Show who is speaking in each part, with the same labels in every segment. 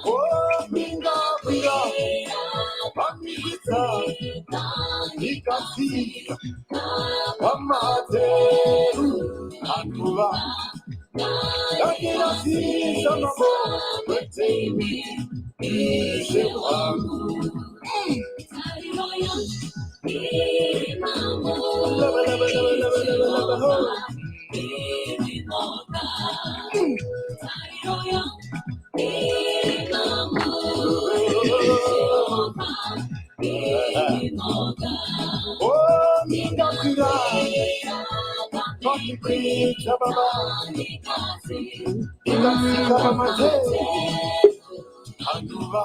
Speaker 1: Oh, minga pia, pamita, nikasi, pamate, akuba, yakirasi samabo, wetemi, shewangu. Oh, minga pia, pamita, baba, nikasi, pamate, akuba.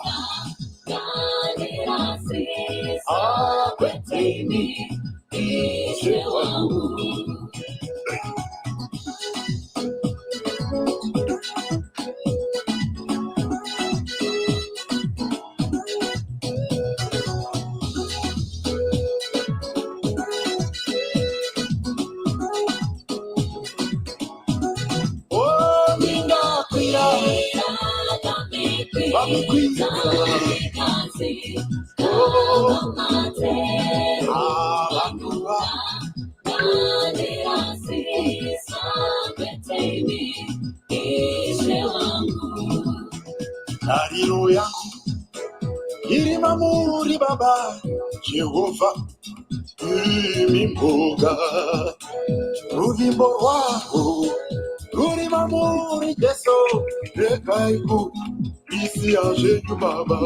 Speaker 1: Hallelujah. Irimamuri baba Jehovah imimboga ruvimbo rwaho rurimamuri Yesu rekaiku isi yaje baba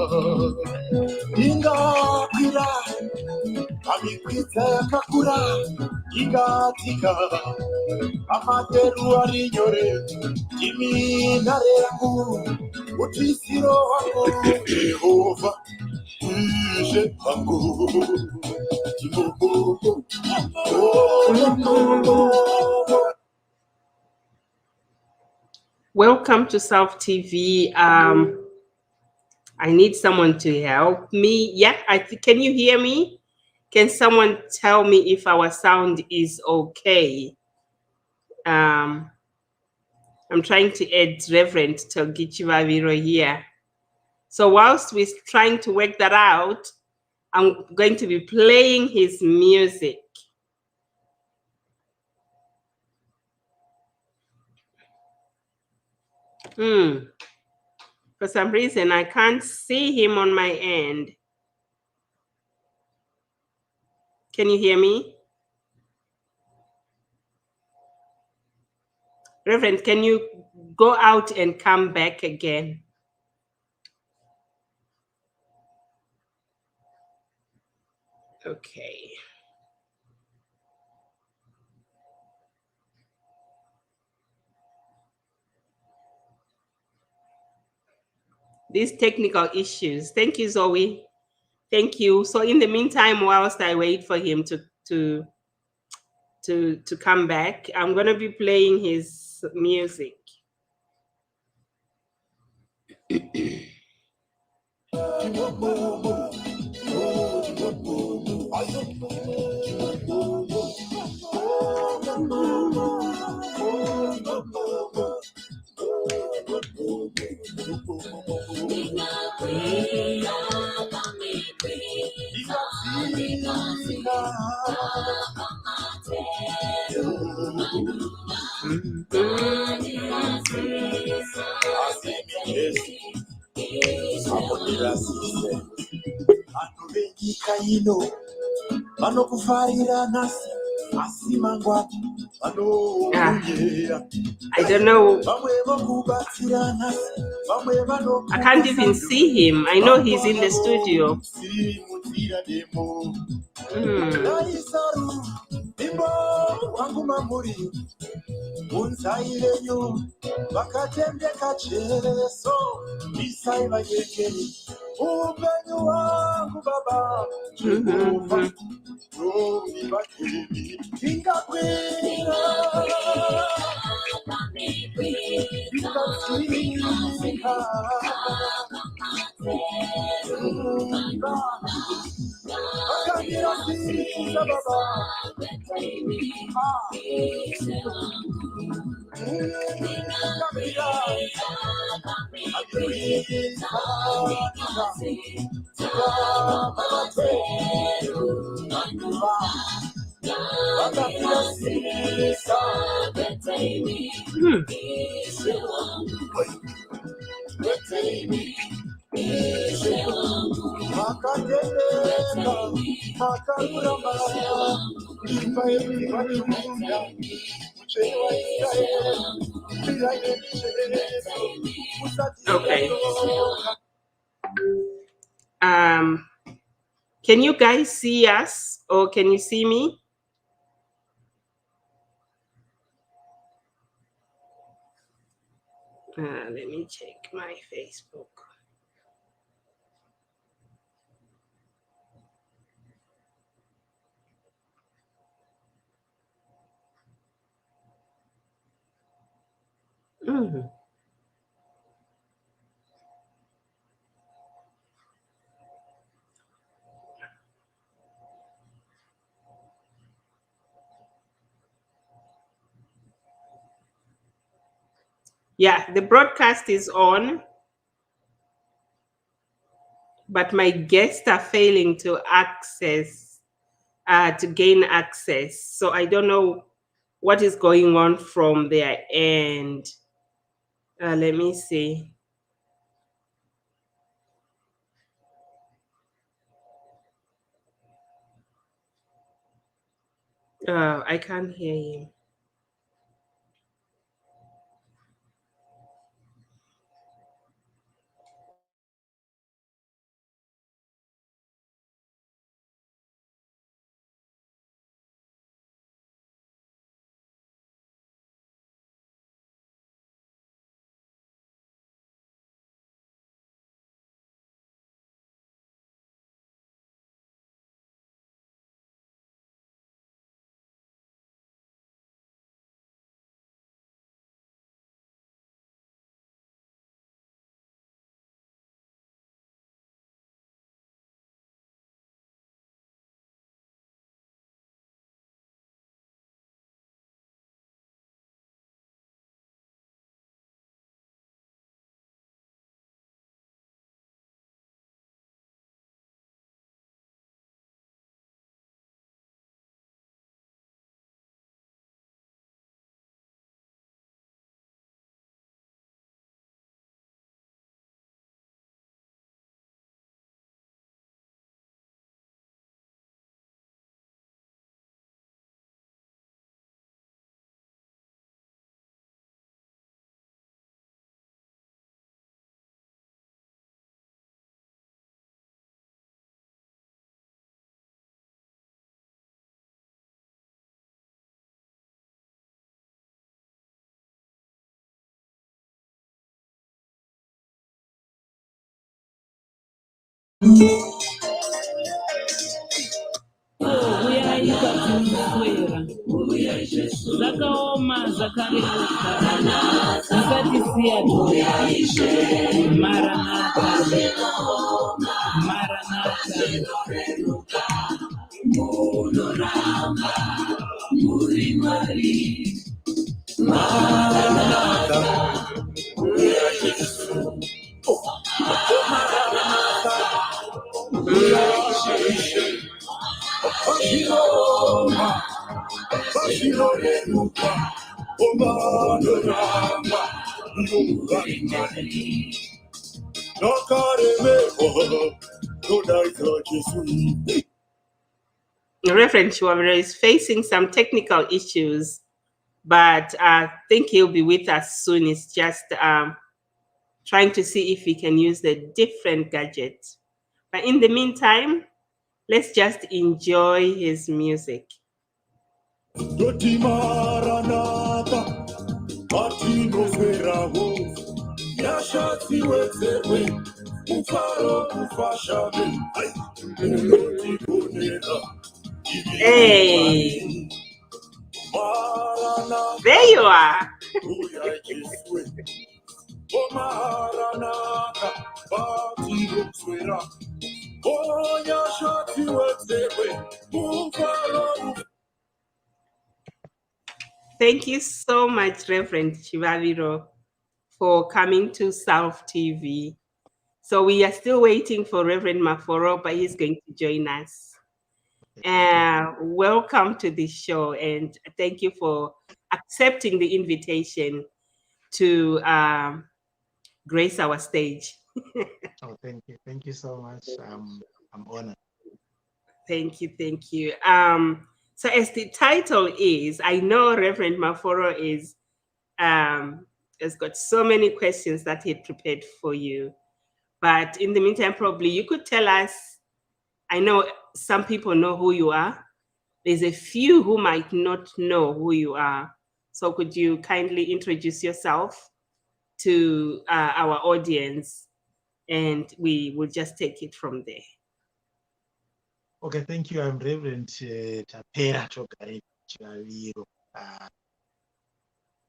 Speaker 1: ingakwira amikwita yakakura ingatika amateru arinyore iminare yangu utisiro wangu Jehova ije wangu
Speaker 2: Welcome to South TV. I need someone to help me. Yeah, can you hear me? Can someone tell me if our sound is okay? I'm trying to add Rev Toggie Chivaviro here. So whilst we're trying to work that out, I'm going to be playing his music. For some reason, I can't see him on my end. Can you hear me? Reverend, can you go out and come back again? Okay. These technical issues. Thank you, Zoe. Thank you. So in the meantime, whilst I wait for him to come back, I'm gonna be playing his music. I don't know. I can't even see him. I know he's in the studio. Okay. Can you guys see us, or can you see me? Let me check my Facebook. Yeah, the broadcast is on, but my guests are failing to gain access. So I don't know what is going on from their end. Let me see. I can't hear him.
Speaker 3: Zakaoma zakareruka zisati siyato maranatha maranatha munoramba muri mari maranatha
Speaker 2: Reverend Chivaviro is facing some technical issues, but I think he'll be with us soon. It's just trying to see if we can use the different gadget. But in the meantime, let's just enjoy his music. Hey, there you are. Thank you so much, Reverend Chivaviro, for coming to South TV. So we are still waiting for Reverend Maforo, but he's going to join us. Welcome to the show, and thank you for accepting the invitation to grace our stage.
Speaker 4: Oh, thank you. Thank you so much. I'm honored.
Speaker 2: Thank you, thank you. So as the title is, I know Reverend Maforo is has got so many questions that he prepared for you. But in the meantime, probably you could tell us. I know some people know who you are. There's a few who might not know who you are. So could you kindly introduce yourself to our audience, and we will just take it from there.
Speaker 4: Okay, thank you. I'm Reverend Toggie Chivaviro,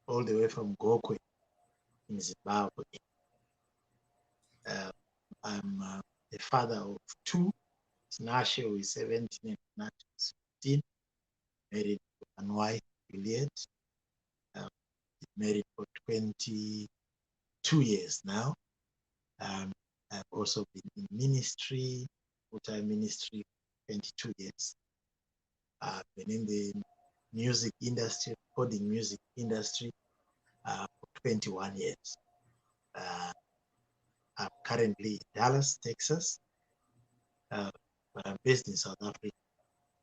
Speaker 4: all the way from Gokwe in Zimbabwe. I'm the father of two. Nashe, who is 17, and Nash is 15. Married to one wife, Juliet. Married for 22 years now. I've also been in ministry, full-time ministry, 22 years. I've been in the music industry, recording music industry, for 21 years. I'm currently in Dallas, Texas, but I'm based in South Africa,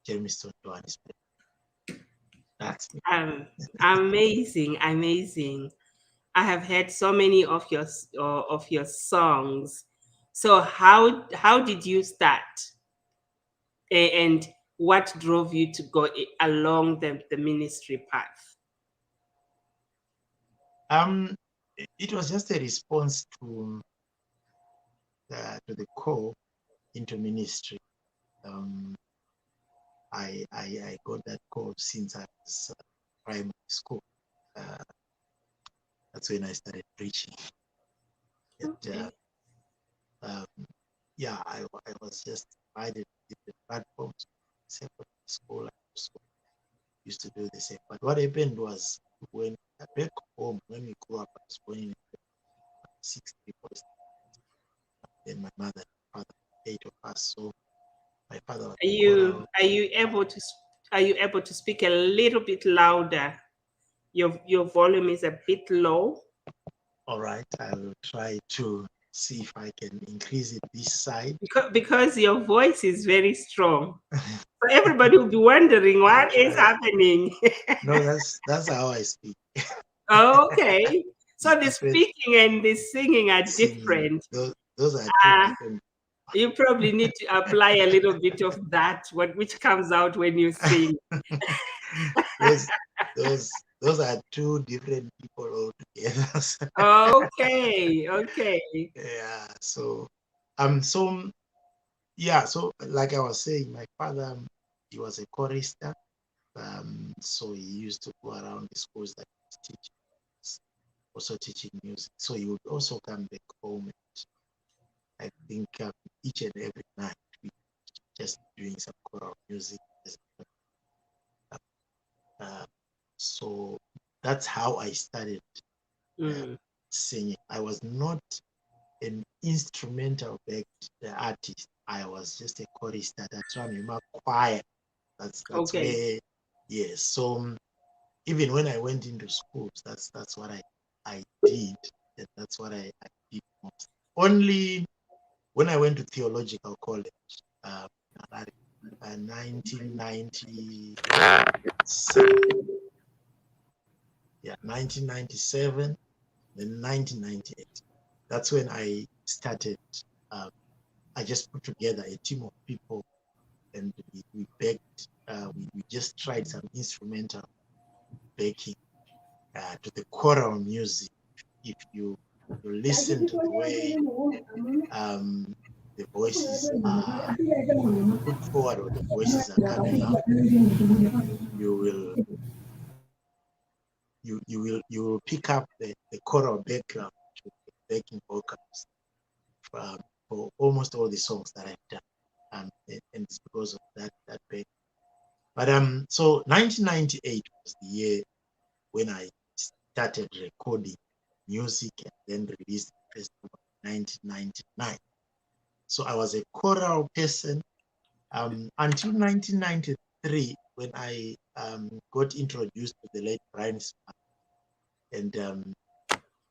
Speaker 4: Germiston, Johannesburg. That's me.
Speaker 2: Amazing, amazing. I have heard so many of your songs. So how did you start, and what drove you to go along the ministry path?
Speaker 4: It was just a response to the call into ministry. I got that call since I was primary school. That's when I started preaching. And,
Speaker 2: Okay.
Speaker 4: yeah, I was just invited to different platforms. Secondary school, I also used to do the same. But what happened was, when back home, when we grew up, I was born in 6 people. Then my mother and father, 8 of us. So my father was
Speaker 2: Are you able to speak a little bit louder? Your volume is a bit low.
Speaker 4: all right. I will try to see if I can increase it this side.
Speaker 2: Because your voice is very strong. So everybody will be wondering what is happening.
Speaker 4: No, that's how I speak.
Speaker 2: Okay. So the
Speaker 4: Different
Speaker 2: speaking and the singing are
Speaker 4: singing.
Speaker 2: different.
Speaker 4: Those are two
Speaker 2: Uh,
Speaker 4: different.
Speaker 2: you probably need to apply a little bit of that, which comes out when you sing.
Speaker 4: those are two different people altogether.
Speaker 2: Okay, okay.
Speaker 4: Yeah. So so like I was saying, my father, he was a chorister. So he used to go around the schools that he was teaching, also teaching music. So he would also come back home. And I think each and every night we just doing some choral music. So that's how I started singing. I was not an instrumental artist. I was just a chorist at a drum choir. That's
Speaker 2: Okay.
Speaker 4: where, yes. So even when I went into schools, that's what I did, and that's what I did most. Only when I went to theological college, 1997. Yeah, 1997, then 1998. That's when I started. I just put together a team of people, and we begged. We just tried some instrumental backing to the choral music. If you listen to the way the voices are put forward or the voices are coming out, you will pick up the choral background to the backing vocals for almost all the songs that I've done, and it's because of that back. But so 1998 was the year when I started recording music and 1999. So I was a choral person until 1993, when I got introduced to the late Brian Smith, and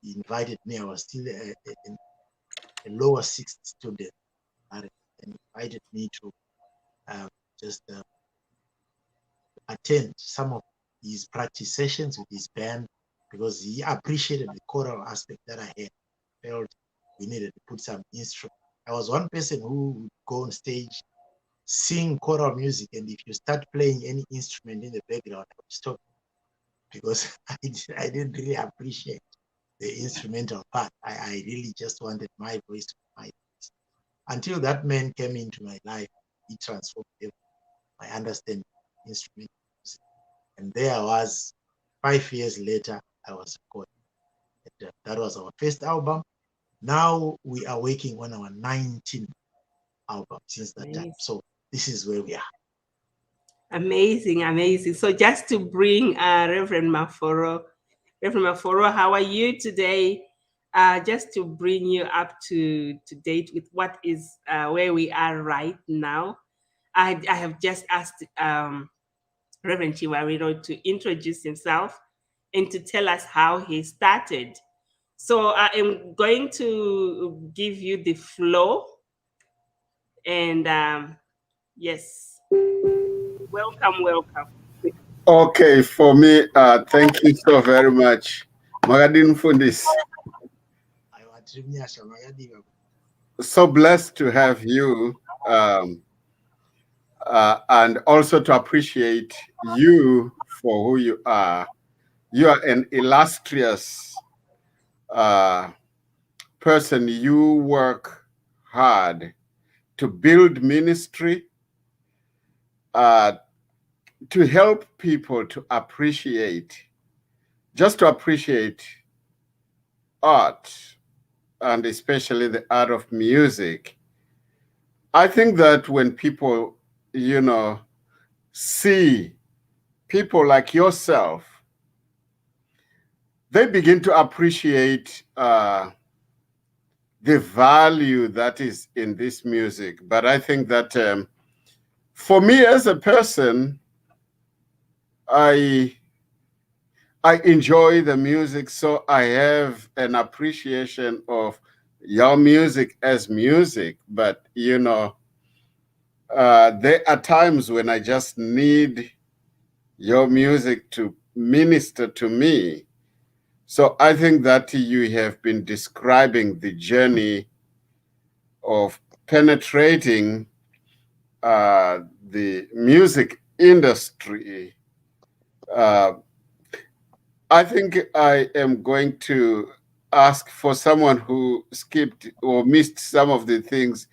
Speaker 4: he invited me. I was still a lower sixth student, and invited me to just attend some of his practice sessions with his band, because he appreciated the choral aspect that I had. Felt we needed to put some instrument. I was one person who would go on stage, sing choral music, and if you start playing any instrument in the background, I would stop, because I didn't really appreciate the instrumental part. I really just wanted my voice to be my voice. Until that man came into my life, he transformed my understanding of instrumental music. And there I was, 5 years later, I was recording. And, that was our first album. Now we are working on our 19th album since that time. So this is where we are.
Speaker 2: Amazing, amazing. So just to bring Reverend Maforo, how are you today? Just to bring you up to date with what is where we are right now. I have just asked Reverend Chivaviro to introduce himself and to tell us how he started. So I am going to give you the floor. And yes, welcome, welcome.
Speaker 5: Okay, for me, thank you so very much. Magadin Fundis. So blessed to have you, and also to appreciate you for who you are. You are an illustrious person. You work hard to build ministry, to help people to appreciate, just to appreciate art, and especially the art of music. I think that when people, see people like yourself, they begin to appreciate the value that is in this music. But I think that for me as a person, I enjoy the music, so I have an appreciation of your music as music. But, there are times when I just need your music to minister to me. So I think that you have been describing the journey of penetrating the music industry. I think I am going to ask for someone who skipped or missed some of the things.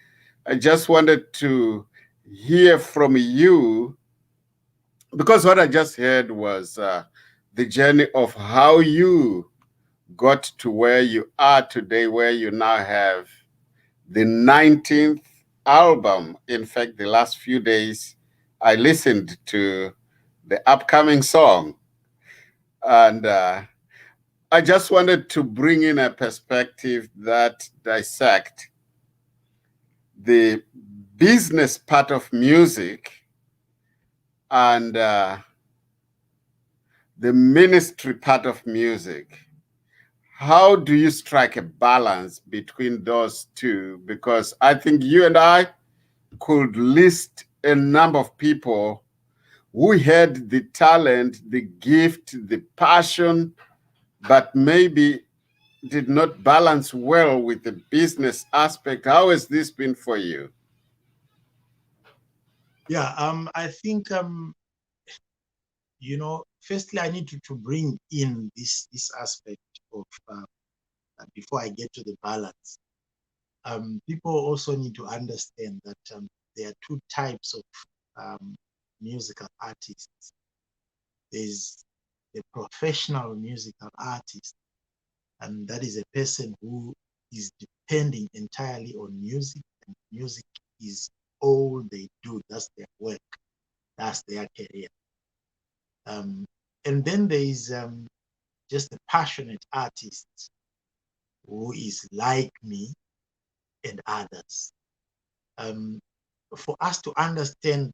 Speaker 5: I just wanted to hear from you, because what I just heard was the journey of how you got to where you are today, where you now have the 19th album. In fact, the last few days, I listened to the upcoming song. And I just wanted to bring in a perspective that dissect the business part of music and the ministry part of music. How do you strike a balance between those two? Because I think you and I could list a number of people who had the talent, the gift, the passion, but maybe did not balance well with the business aspect. How has this been for you?
Speaker 4: Yeah, I think firstly I need to bring in this aspect of before I get to the balance. People also need to understand that there are two types of musical artists. There's the professional musical artist, and that is a person who is depending entirely on music, and music is all they do. That's their work. That's their career. And then there is just a passionate artist who is like me, and others. For us to understand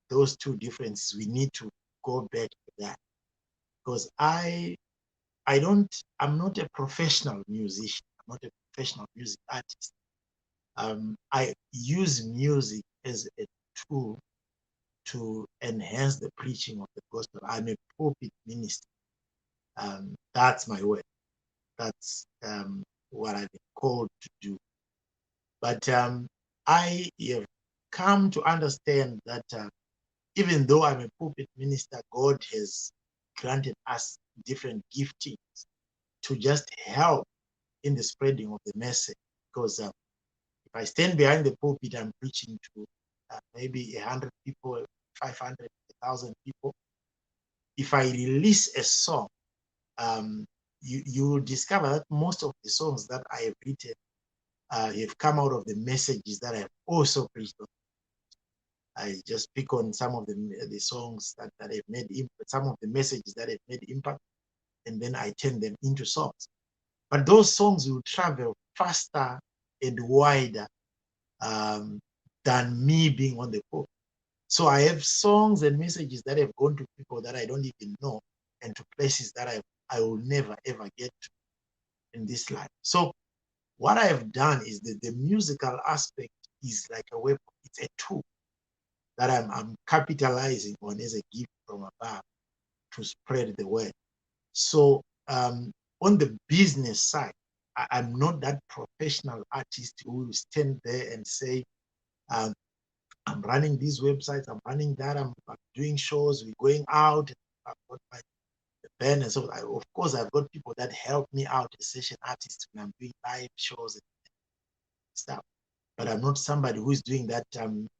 Speaker 4: those two differences, we need to go back to that, because I'm not a professional musician. I'm not a professional music artist. I use music as a tool to enhance the preaching of the gospel. I'm a pulpit minister. That's my work. That's what I've been called to do. But I have come to understand that even though I'm a pulpit minister, God has granted us different giftings to just help in the spreading of the message. Because if I stand behind the pulpit, I'm preaching to maybe 100 people, 500, 1,000 people. If I release a song, you will discover that most of the songs that I have written have come out of the messages that I have also preached on. I just pick on some of the songs that have made impact, some of the messages that have made impact, and then I turn them into songs. But those songs will travel faster and wider than me being on the pulpit. So I have songs and messages that have gone to people that I don't even know, and to places that I will never ever get to in this life. So what I have done is that the musical aspect is like a weapon. It's a tool that I'm capitalizing on as a gift from above to spread the word. So on the business side, I'm not that professional artist who will stand there and say, I'm running these websites, I'm running that, I'm doing shows, we're going out, I've got my band, and so of course I've got people that help me out as session artists when I'm doing live shows and stuff. But I'm not somebody who's doing that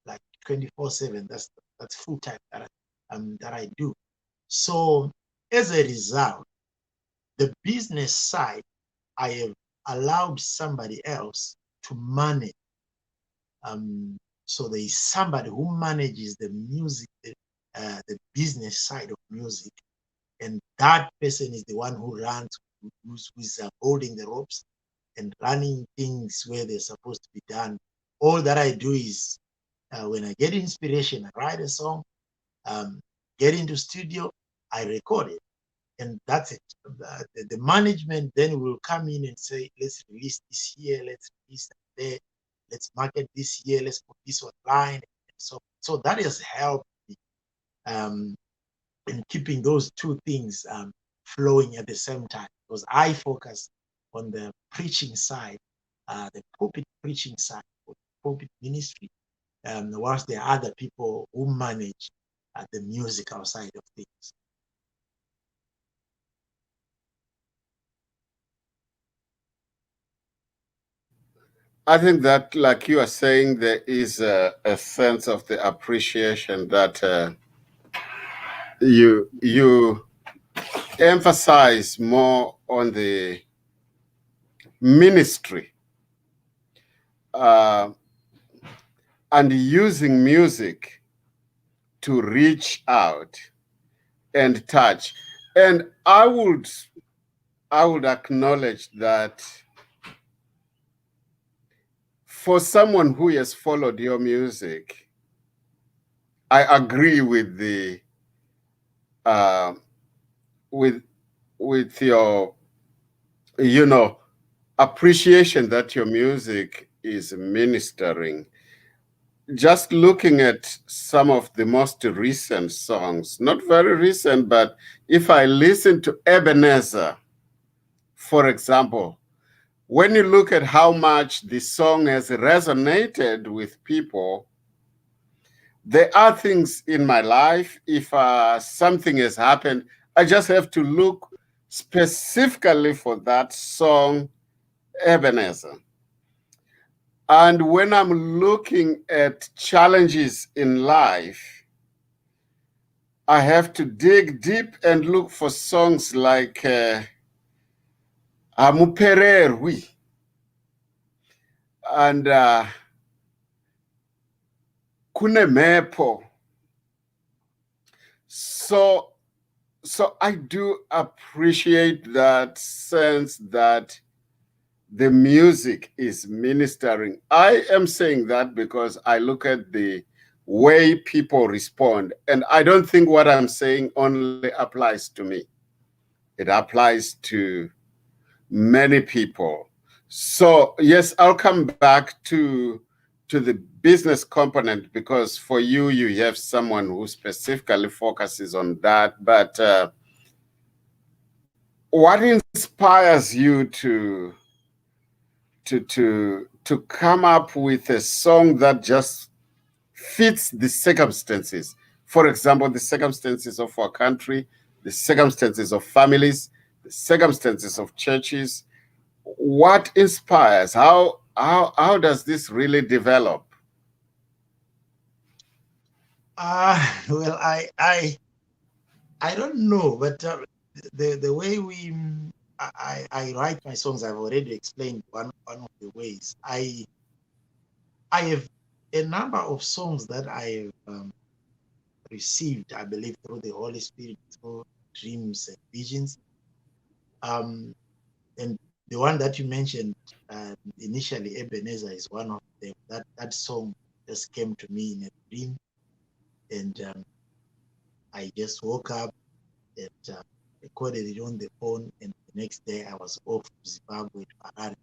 Speaker 4: like 24/7. That's full time that I do. So as a result, the business side, I have allowed somebody else to manage. So there is somebody who manages the music, the business side of music, and that person is the one who runs, who's holding the ropes and running things where they're supposed to be done. All that I do is when I get inspiration, I write a song, get into studio, I record it, and that's it. The management then will come in and say, let's release this here, let's release that there, let's market this here, let's put this online. And so that has helped me in keeping those two things flowing at the same time, because I focus on the preaching side, the pulpit preaching side, pulpit ministry, whilst there are other people who manage the musical side of things.
Speaker 5: I think that, like you are saying, there is a sense of the appreciation that you emphasize more on the ministry and using music to reach out and touch. And I would acknowledge that for someone who has followed your music, I agree with the with your appreciation that your music is ministering. Just looking at some of the most recent songs, not very recent, but if I listen to Ebenezer, for example, when you look at how much the song has resonated with people, there are things in my life, if something has happened, I just have to look specifically for that song, Ebenezer. And when I'm looking at challenges in life, I have to dig deep and look for songs like Amupererwi and Kunemepo. So I do appreciate that sense that the music is ministering. I am saying that because I look at the way people respond, and I don't think what I'm saying only applies to me. It applies to many people. So yes, I'll come back to the business component, because for you, you have someone who specifically focuses on that. But what inspires you to come up with a song that just fits the circumstances? For example, the circumstances of our country, the circumstances of families, the circumstances of churches. What inspires? How does this really develop?
Speaker 4: Well, I don't know, but the way I write my songs, I've already explained one of the ways. I have a number of songs that I have received, I believe, through the Holy Spirit, through dreams and visions. And the one that you mentioned initially, Ebenezer, is one of them. That song just came to me in a dream, and I just woke up and recorded it on the phone, and the next day I was off to Zimbabwe, to Harare.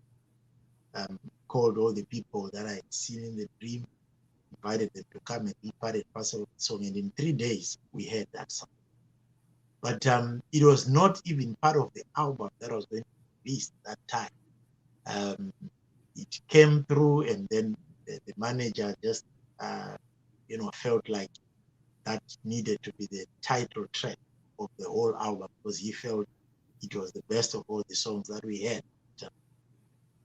Speaker 4: Called all the people that I had seen in the dream, invited them to come and be part and parcel of the song, and in 3 days we heard that song. But it was not even part of the album that was going to be released that time. It came through, and then the manager just felt like that needed to be the title track of the whole album, because he felt it was the best of all the songs that we had.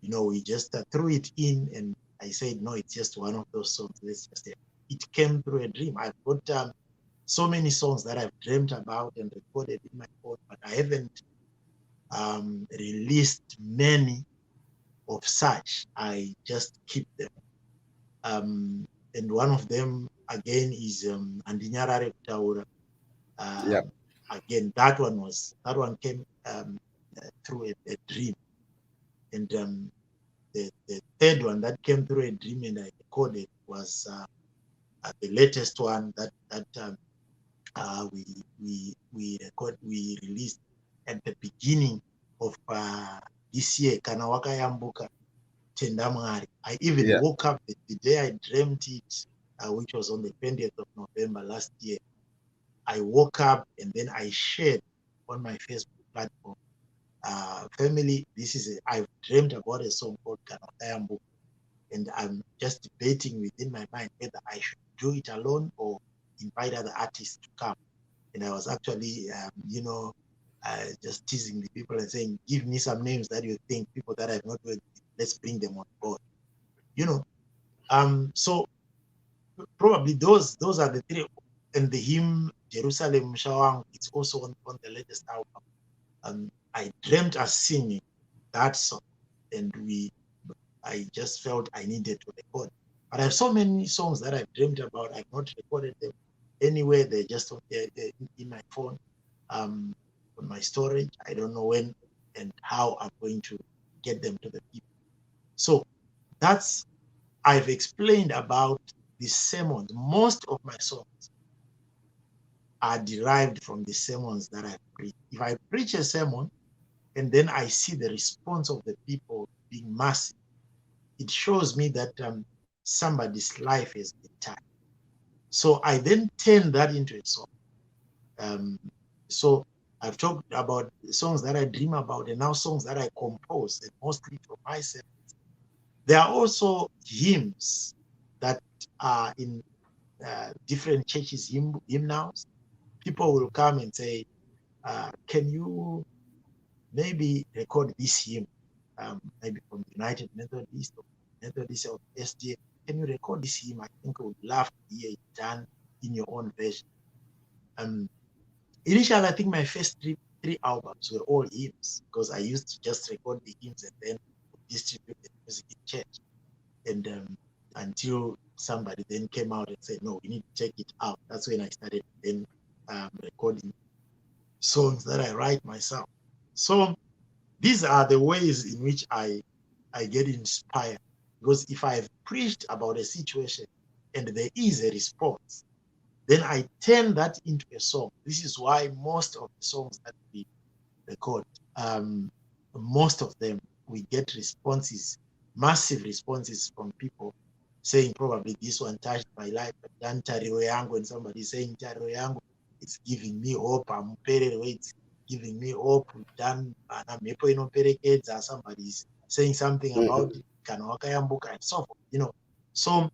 Speaker 4: We just threw it in, and I said, no, it's just one of those songs. Let's just it came through a dream. I've got so many songs that I've dreamt about and recorded in my phone, but I haven't released many of such. I just keep them. And one of them again is Andinyarare Kutaura.
Speaker 5: Yep.
Speaker 4: Again, that one came through a dream. And the third one that came through a dream and I recorded was the latest one that we released at the beginning of this year, Kana Wakayambuka Tendamari. I even woke up the day I dreamt it, which was on the 20th of November last year. I woke up and then I shared on my Facebook platform, family, I've dreamt about a song called Kanatayambu, and I'm just debating within my mind whether I should do it alone or invite other artists to come. And I was actually, just teasing the people and saying, give me some names that you think, people that I've not worked with, let's bring them on board. So probably those are the three. And the hymn Jerusalem Shawang, it's also on the latest album. I dreamt us singing that song, and I just felt I needed to record. But I have so many songs that I've dreamed about. I've not recorded them anywhere. They're just in my phone, on my storage. I don't know when and how I'm going to get them to the people. So I've explained about the sermons. Most of my songs are derived from the sermons that I preach. If I preach a sermon and then I see the response of the people being massive, it shows me that somebody's life has been touched. So I then turn that into a song. So I've talked about the songs that I dream about, and now songs that I compose, and mostly for myself. There are also hymns that are in different churches, hymnals. People will come and say, can you maybe record this hymn, maybe from United Methodist or Methodist or SDA? Can you record this hymn? I think I would love to hear it done in your own version. Initially, I think my first three albums were all hymns, because I used to just record the hymns and then distribute the music in church. And until somebody then came out and said, no, we need to check it out. That's when I started then recording songs that I write myself. So these are the ways in which I I get inspired. Because if I've preached about a situation and there is a response, then I turn that into a song. This is why most of the songs that we record, most of them, we get responses, massive responses from people saying probably this one touched my life, but then Tariro Yango, and somebody saying Tariro Yango, it's giving me hope. I'm it's giving me hope. Done, somebody is saying something about it, and so forth, you know. So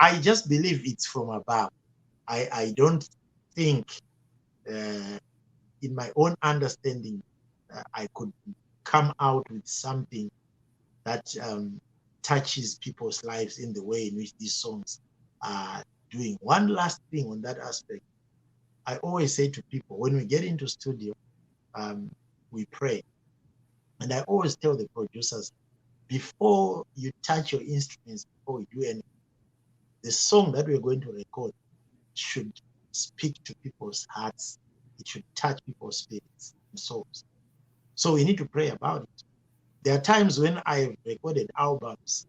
Speaker 4: I just believe it's from above. I don't think in my own understanding I could come out with something that touches people's lives in the way in which these songs are doing. One last thing on that aspect, I always say to people, when we get into studio, we pray. And I always tell the producers, before you touch your instruments, before you do anything, the song that we're going to record should speak to people's hearts. It should touch people's spirits and souls. So we need to pray about it. There are times when I've recorded albums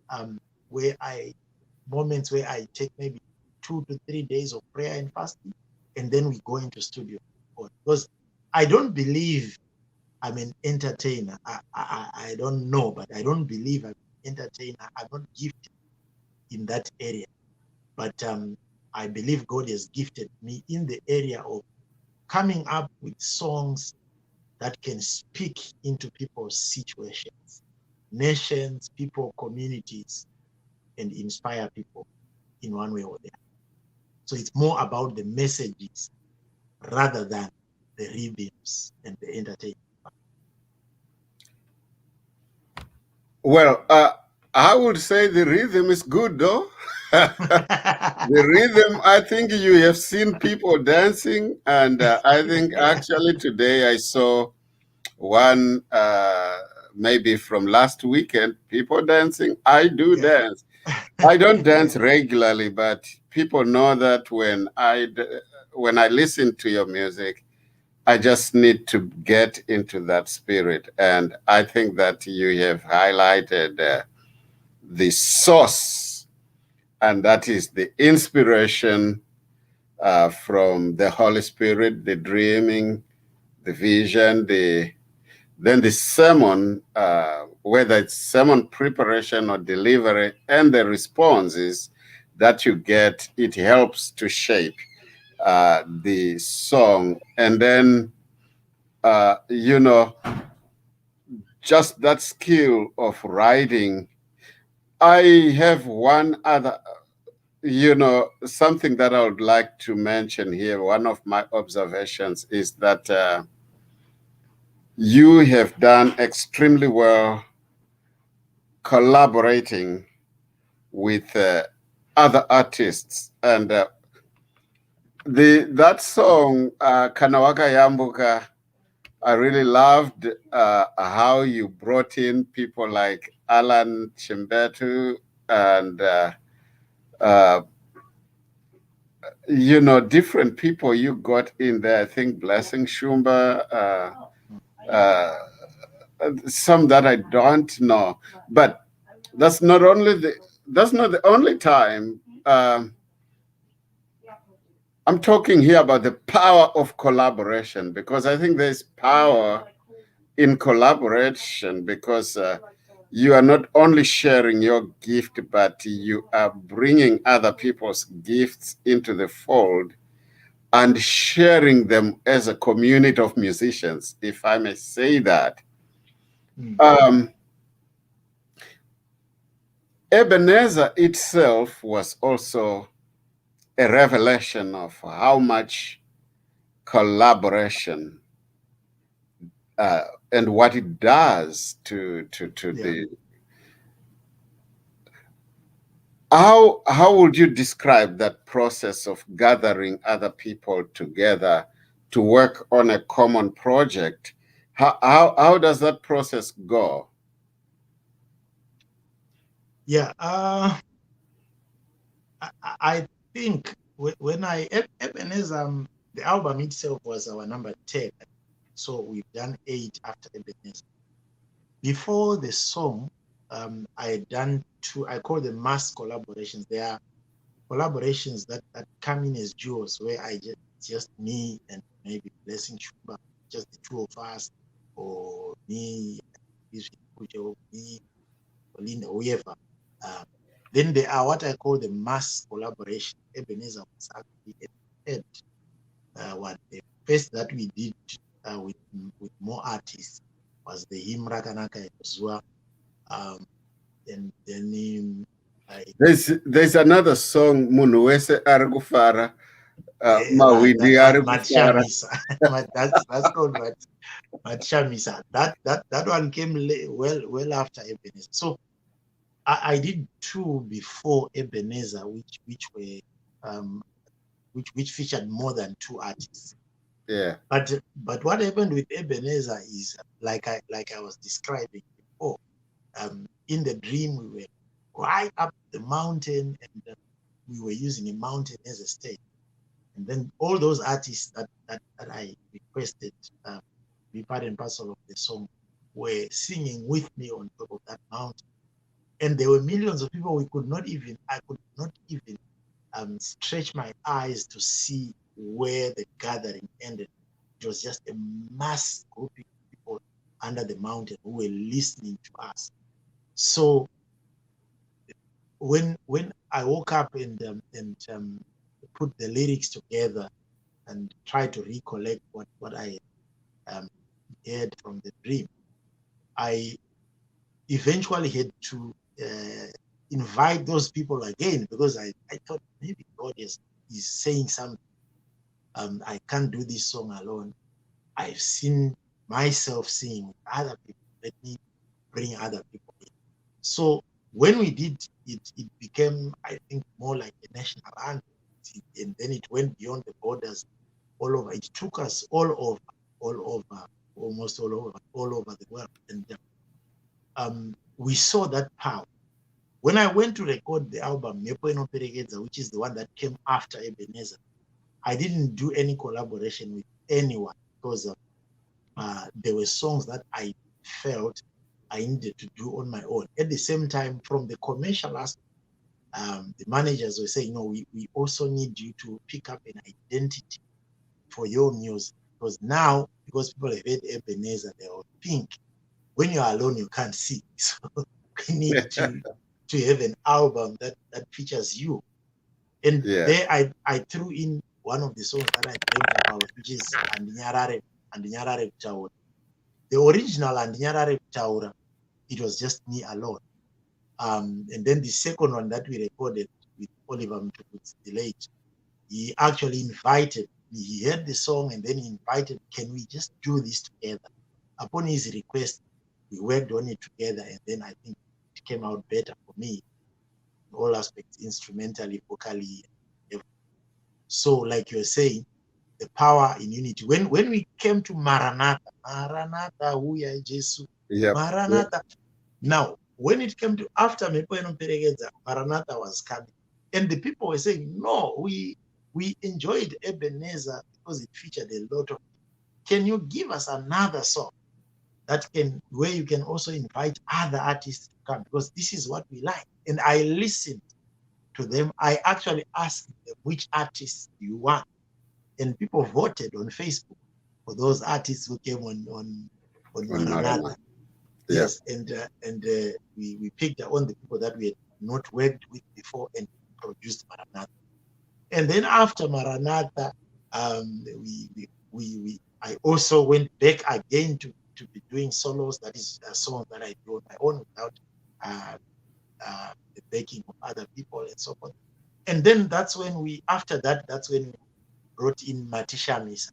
Speaker 4: moments where I take maybe 2 to 3 days of prayer and fasting, and then we go into studio. Because I don't believe I'm an entertainer. I don't know, but I don't believe I'm an entertainer. I'm not gifted in that area. But I believe God has gifted me in the area of coming up with songs that can speak into people's situations, nations, people, communities, and inspire people in one way or the other. So it's more about the messages rather than the rhythms and the entertainment.
Speaker 5: Well, I would say the rhythm is good, though. The rhythm, I think you have seen people dancing, and I think actually today I saw one, maybe from last weekend, people dancing. I do dance. I don't dance regularly, but people know that when I listen to your music, I just need to get into that spirit. And I think that you have highlighted the source, and that is the inspiration from the Holy Spirit, the dreaming, the vision, then the sermon, whether it's sermon preparation or delivery, and the responses that you get, it helps to shape the song. And then, just that skill of writing. I have one other, something that I would like to mention here. One of my observations is that you have done extremely well collaborating with other artists, and that song Kanawaka Yambuka, I really loved how you brought in people like Alan Chimbetu and different people you got in there. I think Blessing Shumba, some that I don't know, but that's not the only time. I'm talking here about the power of collaboration, because I think there's power in collaboration, because you are not only sharing your gift, but you are bringing other people's gifts into the fold and sharing them as a community of musicians, if I may say that. Ebenezer itself was also a revelation of how much collaboration and what it does to the. How would you describe that process of gathering other people together to work on a common project? How does that process go?
Speaker 4: Yeah, I think when Ebenezer, the album itself was our number 10. So we've done 8 after Ebenezer. Before the song, I had done two, I call them mass collaborations. They are collaborations that come in as duos, where I just me and maybe Blessing Shuba, just the two of us, or me, me, Linda, whoever. Then there are what I call the mass collaboration. Ebenezer was actually at the head. What the first that we did with more artists was the hymn Rakanaka Yozua. And then
Speaker 5: there's another song Munuwese Argufara. Mawindi Argufara.
Speaker 4: That's called Matshamisa. That one came well after Ebenezer. So I did two before Ebenezer, which featured more than two artists.
Speaker 5: Yeah.
Speaker 4: But what happened with Ebenezer is like I was describing before. In the dream, we were right up the mountain, and we were using a mountain as a stage. And then all those artists that I requested be part and parcel of the song were singing with me on top of that mountain. And there were millions of people. I could not even stretch my eyes to see where the gathering ended. It was just a mass grouping of people under the mountain who were listening to us. So when I woke up and put the lyrics together and tried to recollect what I heard from the dream, I eventually had to invite those people again, because I thought maybe God is saying something. I can't do this song alone. I've seen myself singing with other people. Let me bring other people in. So when we did it, it became, I think, more like a national anthem. And then it went beyond the borders, all over. It took us all over, almost all over the world. And we saw that power. When I went to record the album Mepo Eno Peregedza, which is the one that came after Ebenezer, I didn't do any collaboration with anyone, because there were songs that I felt I needed to do on my own. At the same time, from the commercial aspect, the managers were saying, no, we also need you to pick up an identity for your music. Because now, because people have heard Ebenezer, they will think when you're alone, you can't sing. So we need to have an album that features you. And there I threw in one of the songs that I dreamt about, which is Andinyarare Taura. The original Andinyarare Taura, it was just me alone. And then the second one that we recorded with Oliver Mtukudzi, the late, he actually invited me. He heard the song and then he invited, can we just do this together? Upon his request, we worked on it together, and then I think it came out better for me in all aspects, instrumentally, vocally. So like you're saying, the power in unity. When we came to Maranatha, Huya Jesu, Maranatha. Now, when it came to after Mepo Eno Peregedza, Maranatha was coming. And the people were saying, no, we enjoyed Ebenezer because it featured a lot of. Can you give us another song where you can also invite other artists to come? Because this is what we like. And I listened to them. I actually asked them, which artists do you want? And people voted on Facebook for those artists who came on Maranatha. Yes, and we picked on the people that we had not worked with before and produced Maranatha. And then after Maranatha, I also went back again to be doing solos. That is a song that I do on my own without the backing of other people and so forth. And then that's when we brought in Matisha Misa.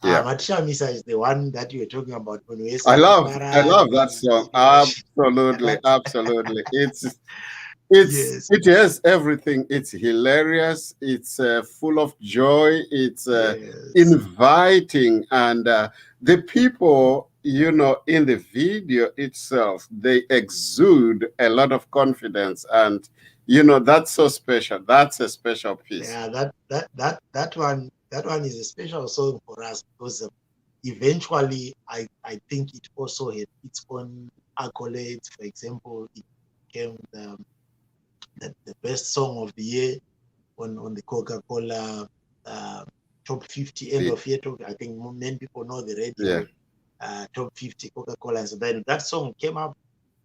Speaker 4: Matisha Misa is the one that you were talking about.
Speaker 5: I love that song. Absolutely. It has everything. It's hilarious. It's full of joy. It's inviting, and the people, in the video itself, they exude a lot of confidence, and that's so special. That's a special piece.
Speaker 4: Yeah, that one is a special song for us, because eventually I think it also had its own accolades. For example, it became the best song of the year on the Coca-Cola top 50 end of year. I think many people know the radio top 50 Coca-Cola. So then that song came up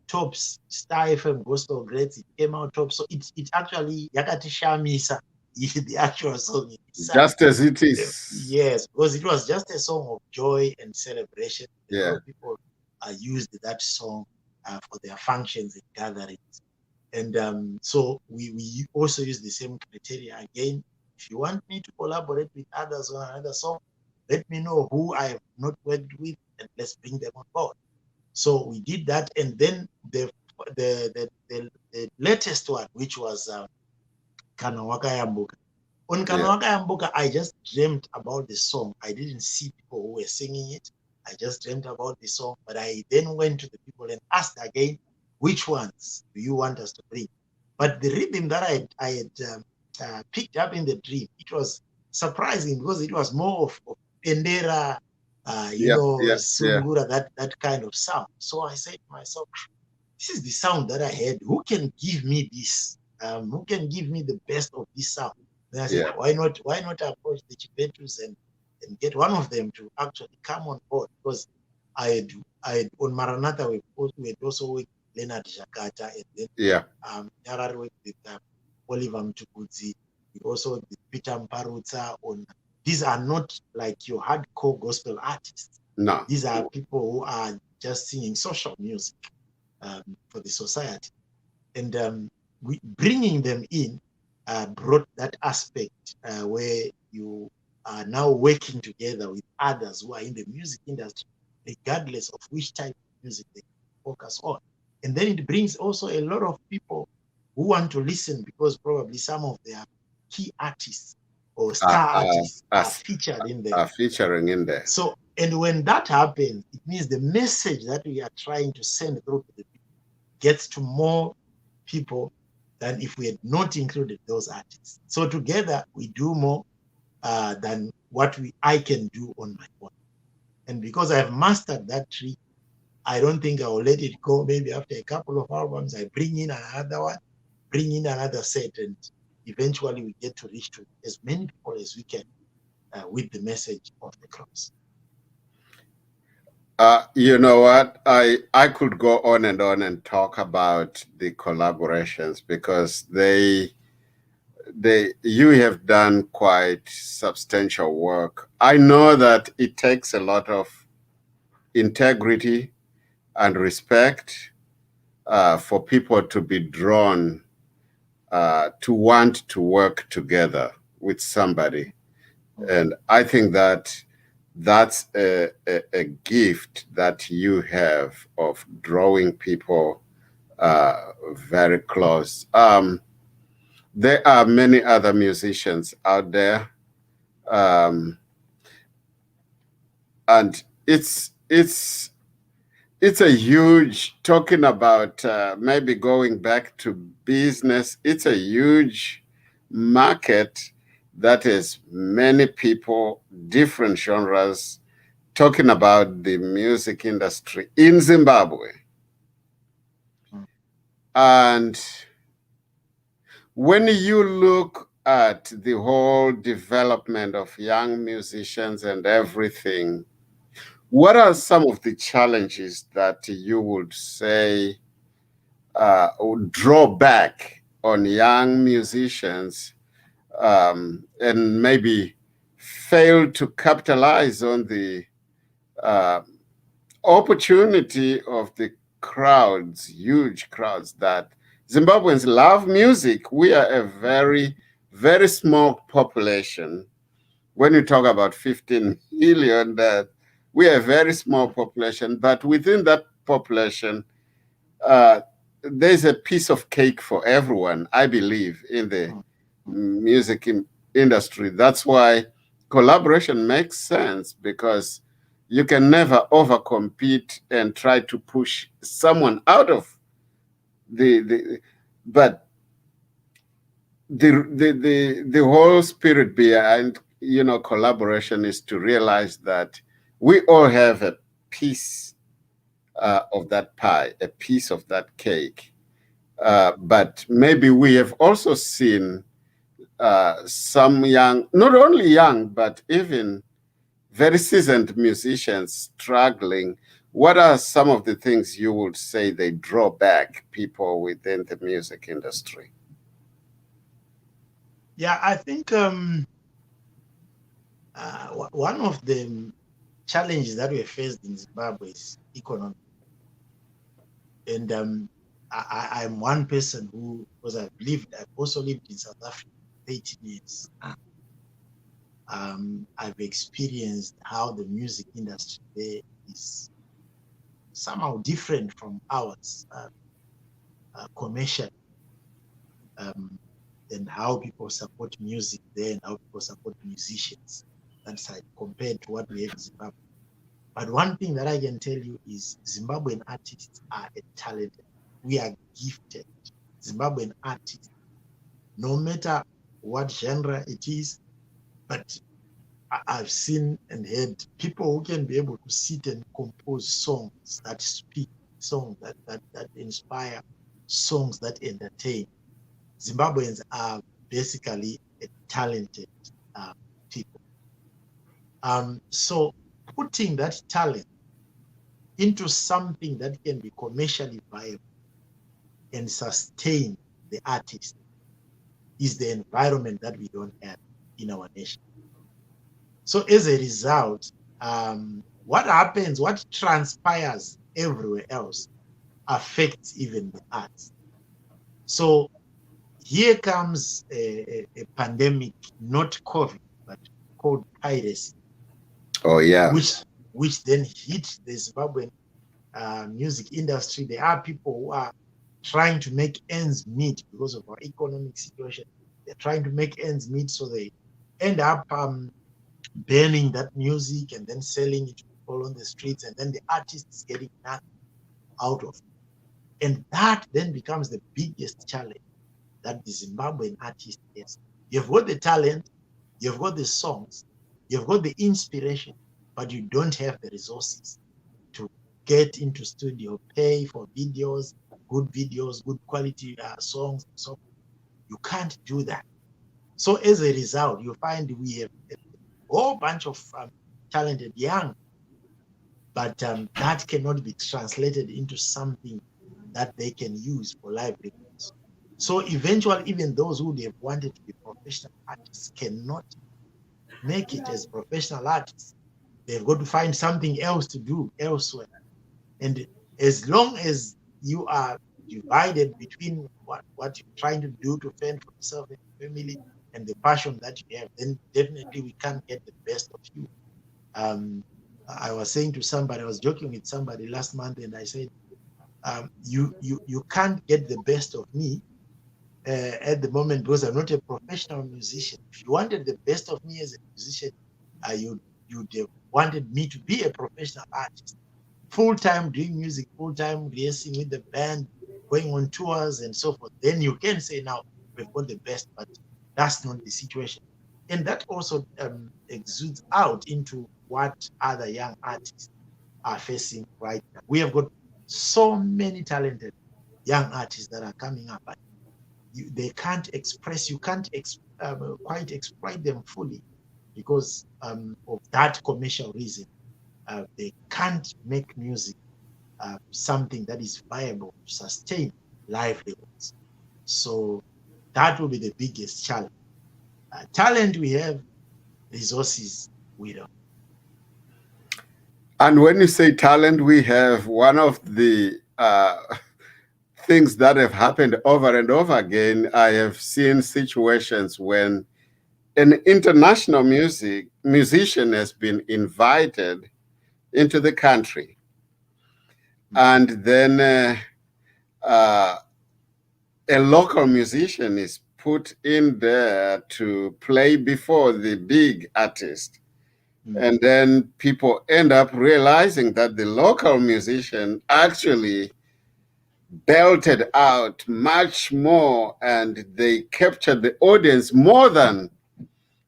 Speaker 4: top Star FM Gospel Greats. It came out top. So it actually Yakati Shamisa, the actual song itself.
Speaker 5: Just as it is.
Speaker 4: Yes, because it was just a song of joy and celebration. A lot of people used that song for their functions and gatherings. And so we also use the same criteria again. If you want me to collaborate with others on another song, let me know who I have not worked with, and let's bring them on board. So we did that, and then the latest one, which was Kanawaka Yambuka. On Kanawaka Yambuka, I just dreamt about the song. I didn't see people who were singing it. I just dreamt about the song, but I then went to the people and asked again, which ones do you want us to bring? But the rhythm that I had picked up in the dream, it was surprising because it was more of Pendera, Sungura, that kind of sound. So I said to myself, this is the sound that I heard. Who can give me this? Who can give me the best of this sound? Then I said, why not approach the Chivetus and get one of them to actually come on board? Because I had on Maranatha we had also worked with Leonard Jakata, and then Harare worked with Oliver Mtukudzi. We also worked with Peter Mparutsa. These are not like your hardcore gospel artists.
Speaker 5: No.
Speaker 4: These are people who are just singing social music for the society. And bringing them in brought that aspect where you are now working together with others who are in the music industry, regardless of which type of music they focus on. And then it brings also a lot of people who want to listen, because probably some of their key artists or star artists are featured in there.
Speaker 5: Are featuring in there.
Speaker 4: So, and when that happens, it means the message that we are trying to send through to the people gets to more people than if we had not included those artists. So together we do more than what I can do on my own. And because I've mastered that trick, I don't think I will let it go. Maybe after a couple of albums, I bring in another one, bring in another set, and eventually we get to reach to as many people as we can with the message of the cross.
Speaker 5: You know what? I could go on and talk about the collaborations, because you have done quite substantial work. I know that it takes a lot of integrity and respect for people to be drawn to want to work together with somebody. And I think that that's a gift that you have of drawing people very close. There are many other musicians out there, and it's a huge, talking about maybe going back to business, it's a huge market that is many people, different genres, talking about the music industry in Zimbabwe. And when you look at the whole development of young musicians and everything, what are some of the challenges that you would say draw back on young musicians and maybe fail to capitalize on the opportunity of the crowds, huge crowds, that Zimbabweans love music? We are a very, very small population. When you talk about 15 million, that we are a very small population, but within that population, there's a piece of cake for everyone, I believe, in the music industry. That's why collaboration makes sense, because you can never overcompete and try to push someone out of but the whole spirit behind collaboration is to realize that we all have a piece of that pie, a piece of that cake. But maybe we have also seen some young, not only young, but even very seasoned musicians struggling. What are some of the things you would say they draw back people within the music industry?
Speaker 4: Yeah, I think one of the challenges that we faced in Zimbabwe is economic. And I'm one person who, because I've also lived in South Africa 18 years. I've experienced how the music industry there is somehow different from ours, commercial, and how people support music there and how people support musicians. That's like compared to what we have in Zimbabwe. But one thing that I can tell you is Zimbabwean artists are talented. We are gifted. Zimbabwean artists, no matter what genre it is, but I've seen and heard people who can be able to sit and compose songs that speak, songs that inspire, songs that entertain. Zimbabweans are basically a talented people. So putting that talent into something that can be commercially viable and sustain the artist is the environment that we don't have in our nation. So as a result, what happens, what transpires everywhere else affects even the arts. So here comes a pandemic, not COVID, but called piracy.
Speaker 5: Oh, yeah.
Speaker 4: Which then hit the Zimbabwean music industry. There are people who are trying to make ends meet because of our economic situation. They're trying to make ends meet, so they end up burning that music and then selling it to people on the streets, and then the artist is getting nothing out of it. And that then becomes the biggest challenge that the Zimbabwean artist has. You've got the talent, you've got the songs, you've got the inspiration, but you don't have the resources to get into studio, pay for videos, good quality songs, and so on. You can't do that. So as a result, you find we have a whole bunch of talented young, but that cannot be translated into something that they can use for livelihoods. So eventually, even those who have wanted to be professional artists cannot make it as professional artists. They've got to find something else to do elsewhere. And as long as you are divided between what you're trying to do to fend for yourself and your family and the passion that you have, then definitely we can't get the best of you. I was saying to somebody, I was joking with somebody last month, and I said, you can't get the best of me at the moment because I'm not a professional musician. If you wanted the best of me as a musician, you'd have wanted me to be a professional artist, full-time doing music, full-time liaising with the band, going on tours and so forth. Then you can say, now we've got the best, but that's not the situation. And that also exudes out into what other young artists are facing right now. We have got so many talented young artists that are coming up, but they can't express, you can't quite exploit them fully because of that commercial reason. They can't make music something that is viable to sustain livelihoods. So that will be the biggest challenge. Talent we have, resources we don't.
Speaker 5: And when you say talent we have, one of the things that have happened over and over again, I have seen situations when an international musician has been invited into the country, and then a local musician is put in there to play before the big artist. And then people end up realizing that the local musician actually belted out much more, and they captured the audience more than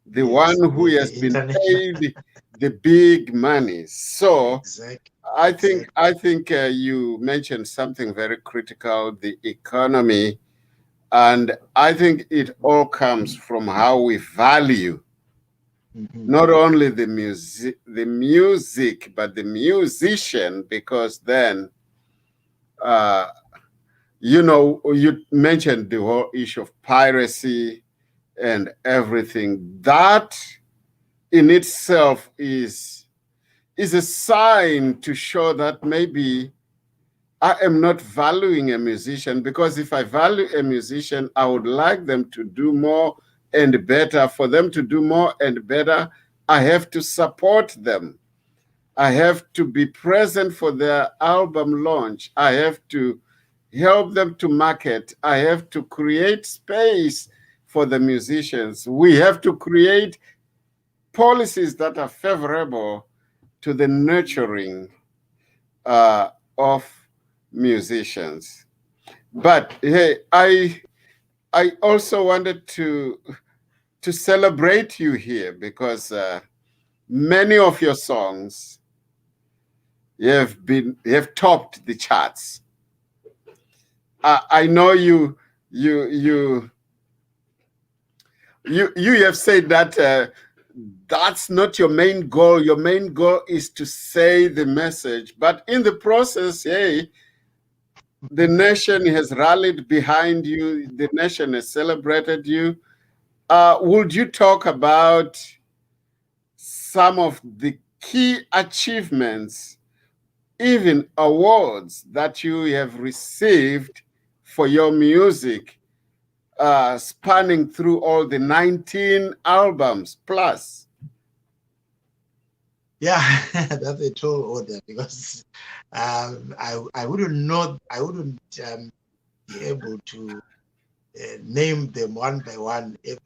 Speaker 5: the one who has been paid the big money. So
Speaker 4: Exactly.
Speaker 5: I think you mentioned something very critical, the economy, and I think it all comes from how we value not only the music, but the musician, because then, you mentioned the whole issue of piracy and everything. That in itself is a sign to show that maybe I am not valuing a musician, because if I value a musician, I would like them to do more and better. For them to do more and better, I have to support them. I have to be present for their album launch. I have to help them to market. I have to create space for the musicians. We have to create policies that are favorable to the nurturing of musicians. But hey, I also wanted to celebrate you here, because many of your songs have topped the charts. I know you have said that that's not your main goal. Your main goal is to say the message, but in the process, hey, the nation has rallied behind you. The nation has celebrated you. Would you talk about some of the key achievements, even awards that you have received for your music, spanning through all the 19 albums plus?
Speaker 4: Yeah, that's a tall order, because I wouldn't be able to name them one by one, each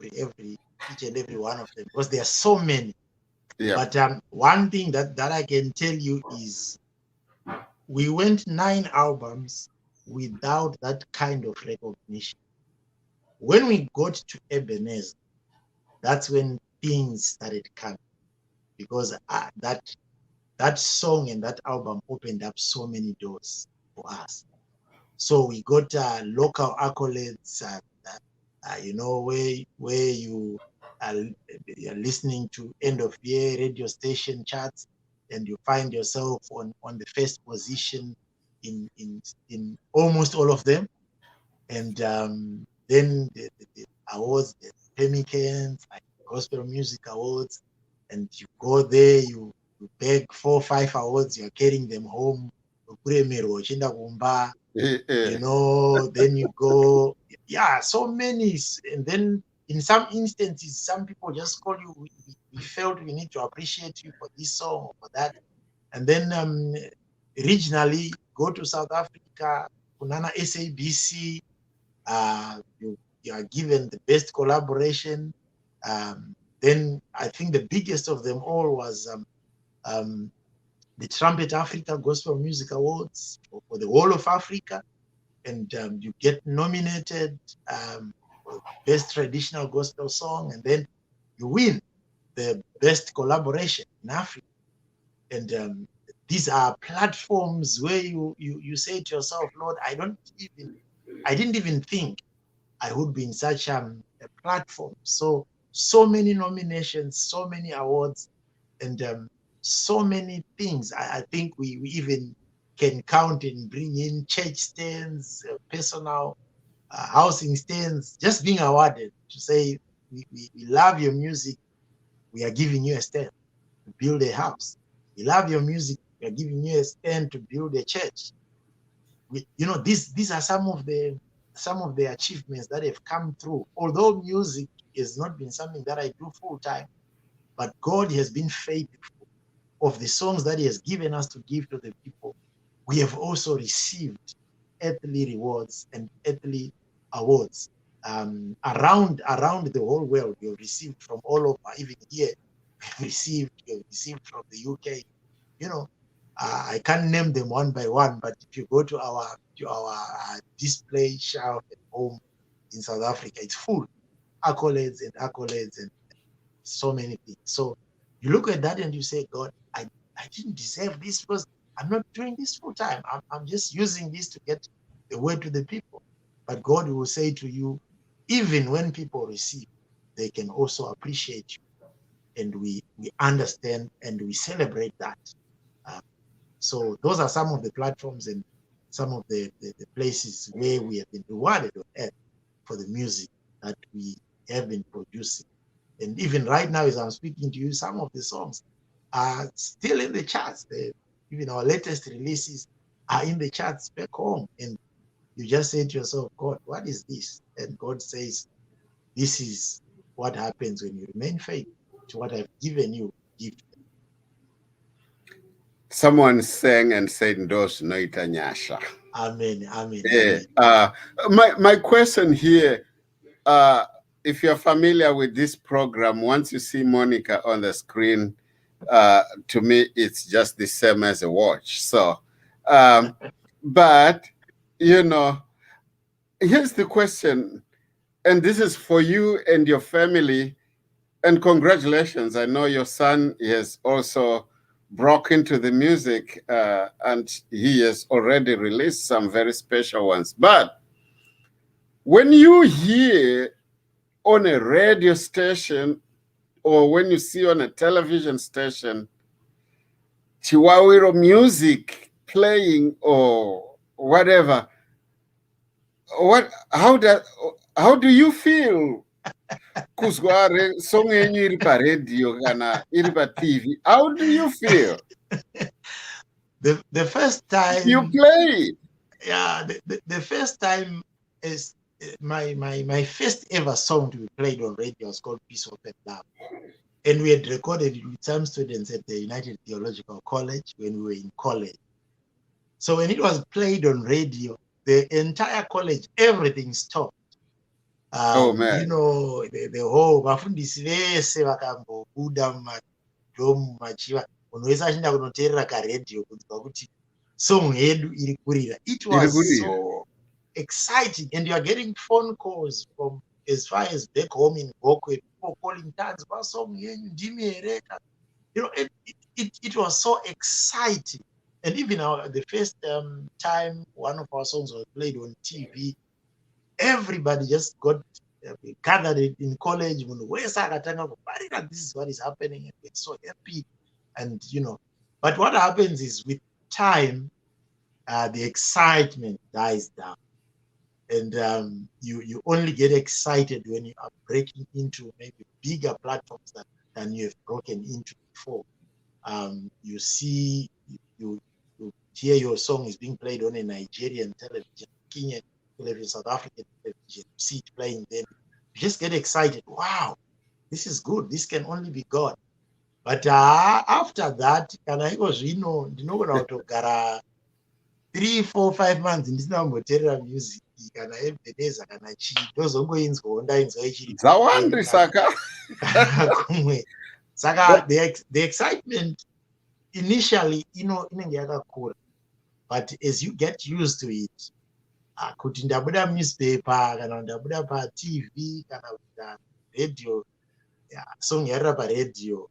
Speaker 4: and every one of them, because there are so many.
Speaker 5: Yeah.
Speaker 4: But one thing that I can tell you is, we went 9 albums without that kind of recognition. When we got to Ebenezer, that's when things started coming, because that song and that album opened up so many doors for us. So we got local accolades, where you are listening to end of year radio station charts, and you find yourself on the first position in almost all of them. And then the awards, the Pemicans, like Gospel Music Awards, and you go there, you beg 4 or 5 awards, you're carrying them home. Then you go, yeah, so many. And then in some instances, some people just call you, we felt we need to appreciate you for this song or for that. And then regionally, go to South Africa, Kunana SABC, you are given the best collaboration. Then I think the biggest of them all was the Trumpet Africa Gospel Music Awards for the whole of Africa. And you get nominated for best traditional gospel song, and then you win the best collaboration in Africa. And these are platforms where you say to yourself, Lord, I didn't even think I would be in such a platform. So many nominations, so many awards, and so many things. I think we even can count and bring in church stands, personal housing stands, just being awarded to say, we love your music, we are giving you a stand to build a house. We love your music, we are giving you a stand to build a church. These are some of the achievements that have come through. Although music has not been something that I do full time, but God has been faithful. Of the songs that He has given us to give to the people, we have also received earthly rewards and earthly awards around the whole world. We have received from all over, even here. We have received from the UK. I can't name them one by one, but if you go to our display shelf at home in South Africa, it's full accolades and so many things. So you look at that and you say, God, I didn't deserve this because I'm not doing this full time. I'm just using this to get the word to the people. But God will say to you, even when people receive, they can also appreciate you. And we understand and we celebrate that. So those are some of the platforms and some of the places where we have been rewarded on earth for the music that we have been producing. And even right now, as I'm speaking to you, some of the songs are still in the charts. Even our latest releases are in the charts back home. And you just say to yourself, God, what is this? And God says, this is what happens when you remain faithful to what I've given you. Give.
Speaker 5: Someone sang and said, "Ndos noita nyasha."
Speaker 4: Amen. Amen.
Speaker 5: Yeah.
Speaker 4: Amen.
Speaker 5: My question here, if you're familiar with this program, once you see Monica on the screen, to me, it's just the same as a watch. So, but, you know, here's the question, and this is for you and your family, and congratulations. I know your son has also broke into the music, and he has already released some very special ones. But when you hear on a radio station or when you see on a television station Chivaviro music playing or whatever, how do you feel? Kuzwa song yenyu iri pa radio kana iri pa TV, how do you feel?
Speaker 4: The first time
Speaker 5: You play it.
Speaker 4: Yeah, the first time is my first ever song to be played on radio was called Peace, Hope and Love. And we had recorded it with some students at the United Theological College when we were in college. So when it was played on radio, the entire college, everything stopped.
Speaker 5: Oh man.
Speaker 4: You know, the whole vafundisi vese vakambobuda mumadhomu machiva munhu wese achinda kunoteerera karedhiyo kunzwa kuti song yedu iri kurira. It was so exciting, and you are getting phone calls from as far as back home in Gokwe, people calling tags about song yenyu ndimi here. You know, it was so exciting. And even the first time one of our songs was played on TV, everybody just got gathered in college. This is what is happening, and we're so happy. And you know, but what happens is with time, the excitement dies down, and you only get excited when you are breaking into maybe bigger platforms than you have broken into before. You see, you hear your song is being played on a Nigerian television, Kenyan television, South African television. You see it playing, then you just get excited. Wow, this is good. This can only be God. But after that, kana iko zvino ndinogona kutogara 3, 4, 5 months ndisina kumboteerera music kana Ebenezer kana chii, ndozongoinzwawo ndainzwa ichiri
Speaker 5: Zawandi saka
Speaker 4: kumwe. Saka the excitement initially inenge yakakura, but as you get used to it, kuti ndabuda newspaper kana ndabuda pa TV kana kuda radio, song yarira pa radio,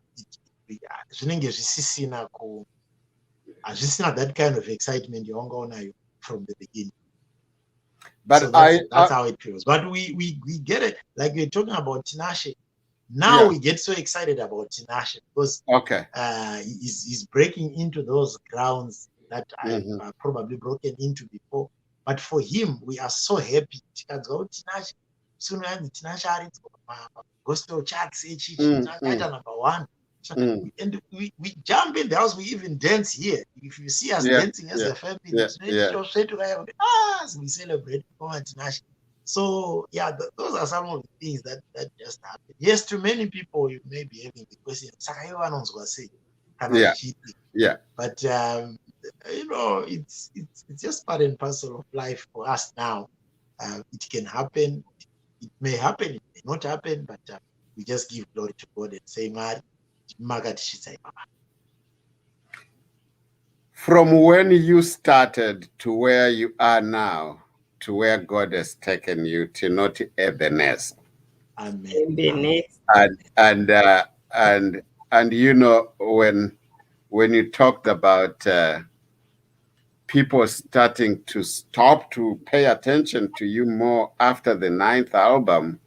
Speaker 4: zvinenge zvisisina hazvisina that kind of excitement yawangaonayo from the beginning.
Speaker 5: But
Speaker 4: so that's how it feels. But we get it, like we're talking about Tinashe. Now we get so excited about Tinashe because he's breaking into those grounds that I've probably broken into before. But for him, we are so happy. Tinashe, soon Tinashe are gospel charts, number 1. And we jump in the house, we even dance here. If you see us dancing as a family, we celebrate Tinashe. So those are some of the things that just happen. Yes, to many people you may be having the question, but you know, it's just part and parcel of life for us now. It can happen, it may happen, it may not happen, but we just give glory to God and say,
Speaker 5: from when you started to where you are now, to where God has taken you, to not Ebenezer.
Speaker 4: Amen.
Speaker 5: And you know, when you talked about people starting to stop to pay attention to you more after the 9th album,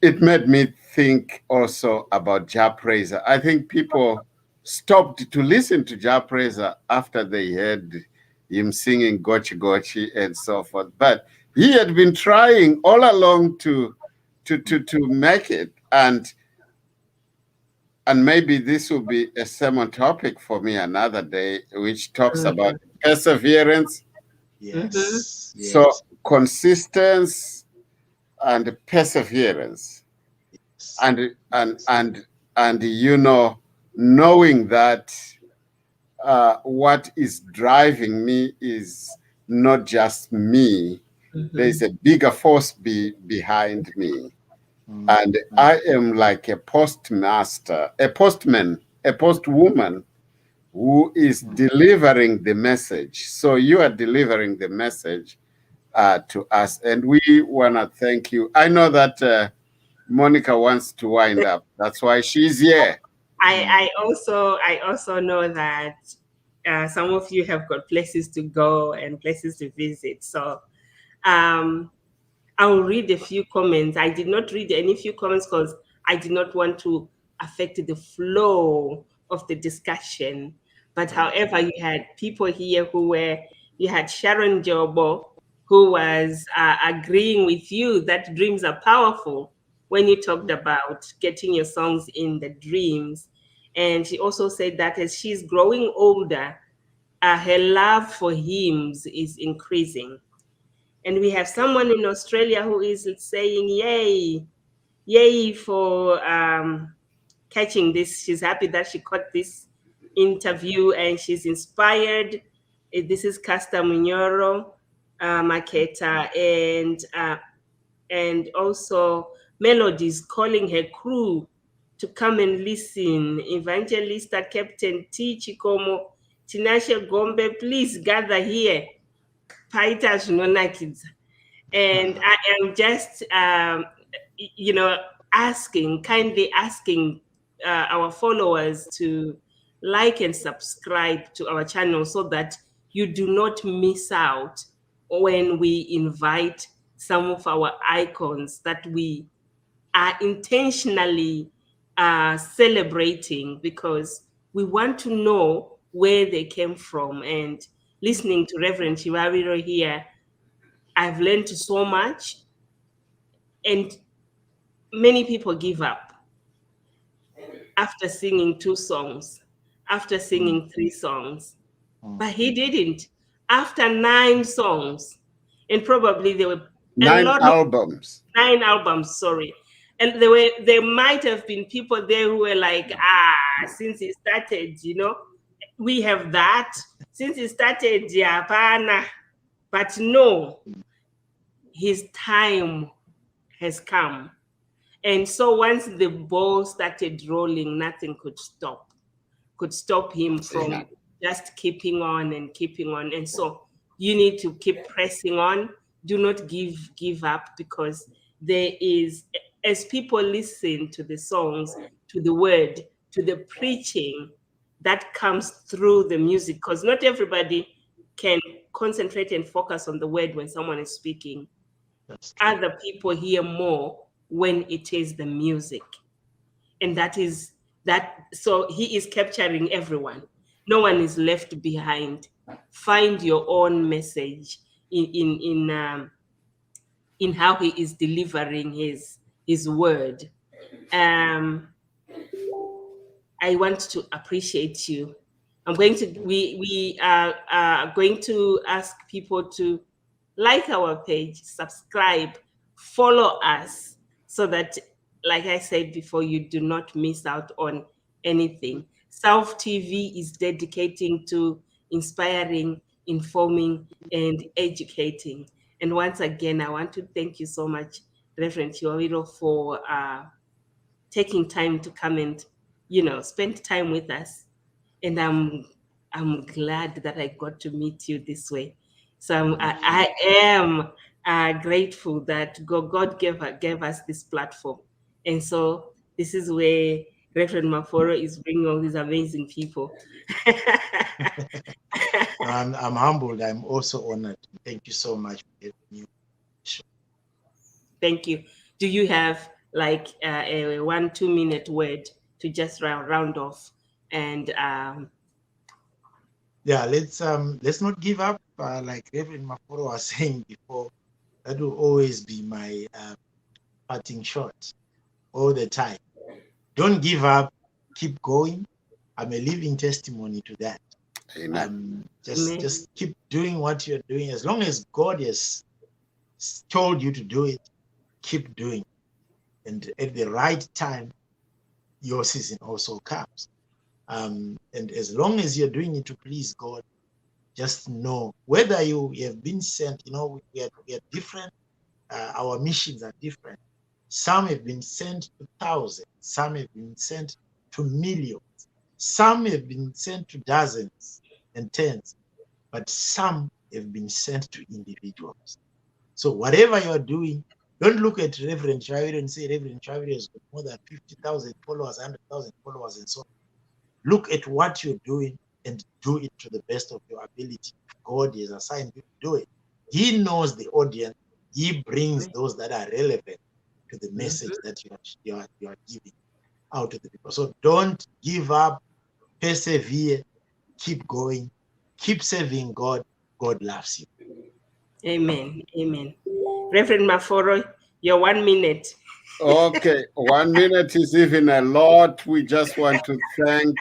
Speaker 5: it made me think also about Jah Praiser. I think people stopped to listen to Jah Praiser after they heard him singing Gochi Gochi and so forth. But he had been trying all along to make it. And maybe this will be a sermon topic for me another day, which talks about perseverance.
Speaker 4: Yes.
Speaker 5: So
Speaker 4: Yes.
Speaker 5: consistency and perseverance.
Speaker 4: Yes.
Speaker 5: And you know, knowing that what is driving me is not just me. There's a bigger force behind me. And I am like a postmaster, a postman, a postwoman who is delivering the message. So you are delivering the message to us, and we want to thank you. I know that Monica wants to wind up. That's why she's here.
Speaker 2: I also know that some of you have got places to go and places to visit. So I'll read a few comments. I did not read any few comments because I did not want to affect the flow of the discussion. But however, you had people here you had Sharon Jobo, who was agreeing with you that dreams are powerful when you talked about getting your songs in the dreams. And she also said that as she's growing older, her love for hymns is increasing. And we have someone in Australia who is saying, yay for catching this. She's happy that she caught this interview and she's inspired. This is Casta Munyoro, Maketa, and also Melody's calling her crew to come and listen. Evangelista Captain T. Chikomo, Tinashe Gombe, please gather here. Paita Zvinonakidza. And I am just, kindly asking our followers to like and subscribe to our channel so that you do not miss out when we invite some of our icons that we are intentionally celebrating, because we want to know where they came from. And listening to Reverend Chivaviro here, I've learned so much, and many people give up after singing 2 songs, after singing 3 songs, but he didn't. After 9 songs, and probably there were a
Speaker 5: 9
Speaker 2: lot
Speaker 5: albums.
Speaker 2: 9 albums, sorry. And there might have been people there who were like, since he started, we have that. Since he started, Japana. But no, his time has come. And so once the ball started rolling, nothing could stop him from just keeping on and keeping on. And so you need to keep pressing on. Do not give up, because there is, as people listen to the songs, to the word, to the preaching that comes through the music, because not everybody can concentrate and focus on the word when someone is speaking. Other people hear more when it is the music. And that is that. So he is capturing everyone. No one is left behind. Find your own message in how he is delivering his word. I want to appreciate you. We are going to ask people to like our page, subscribe, follow us, so that, like I said before, you do not miss out on anything. South TV is dedicating to inspiring, informing, and educating. And once again, I want to thank you so much, Reverend Chivaviro, for taking time to come and spend time with us. And I'm glad that I got to meet you this way. So I am grateful that God gave us this platform. And so this is where Reverend Maforo is bringing all these amazing people.
Speaker 4: I'm humbled. I'm also honored. Thank you so much for having me.
Speaker 2: Thank you. Do you have like a 1-2 minute word to just round off? And
Speaker 4: Yeah, let's not give up. Like Reverend Maforo was saying before, that will always be my parting shot all the time. Don't give up. Keep going. I'm a living testimony to that.
Speaker 5: Amen.
Speaker 4: Just keep doing what you're doing. As long as God has told you to do it, keep doing. And at the right time, your season also comes. And as long as you're doing it to please God, just know whether you have been sent, we are different. Our missions are different. Some have been sent to thousands. Some have been sent to millions. Some have been sent to dozens and tens. But some have been sent to individuals. So whatever you're doing, don't look at Reverend Chivaviro and say Reverend Chivaviro has got more than 50,000 followers, 100,000 followers, and so on. Look at what you're doing and do it to the best of your ability. God has assigned you to do it. He knows the audience. He brings those that are relevant to the message that you are giving out to the people. So don't give up, persevere, keep going, keep serving God. God loves you.
Speaker 2: Amen. Amen. Reverend Maforo, your 1 minute.
Speaker 5: Okay, 1 minute is even a lot. We just want to thank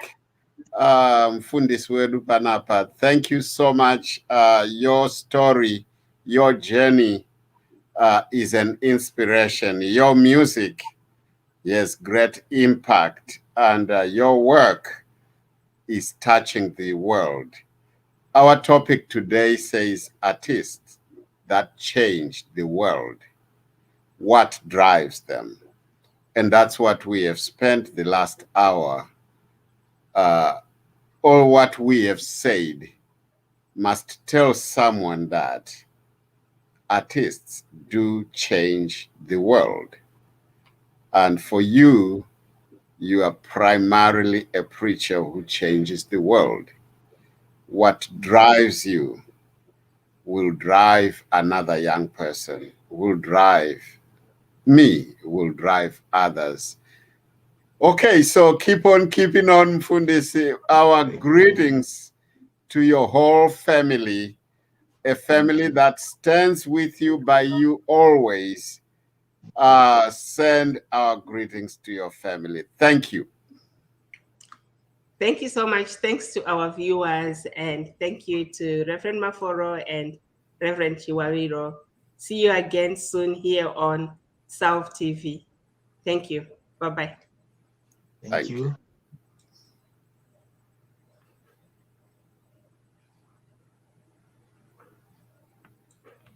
Speaker 5: Fundis Wedu Panapa. Thank you so much. Your story, your journey is an inspiration. Your music has great impact, and your work is touching the world. Our topic today says artists that changed the world. What drives them? And that's what we have spent the last hour. All what we have said must tell someone that artists do change the world. And for you, you are primarily a preacher who changes the world. What drives you will drive another young person, will drive me, will drive others. Okay, so keep on keeping on, Fundisi. Our greetings to your whole family, a family that stands with you, by you always. Send our greetings to your family. Thank you.
Speaker 2: Thank you so much. Thanks to our viewers, and thank you to Reverend Maforo and Reverend Chivaviro. See you again soon here on South TV. Thank you. Bye-bye.
Speaker 4: Thank you.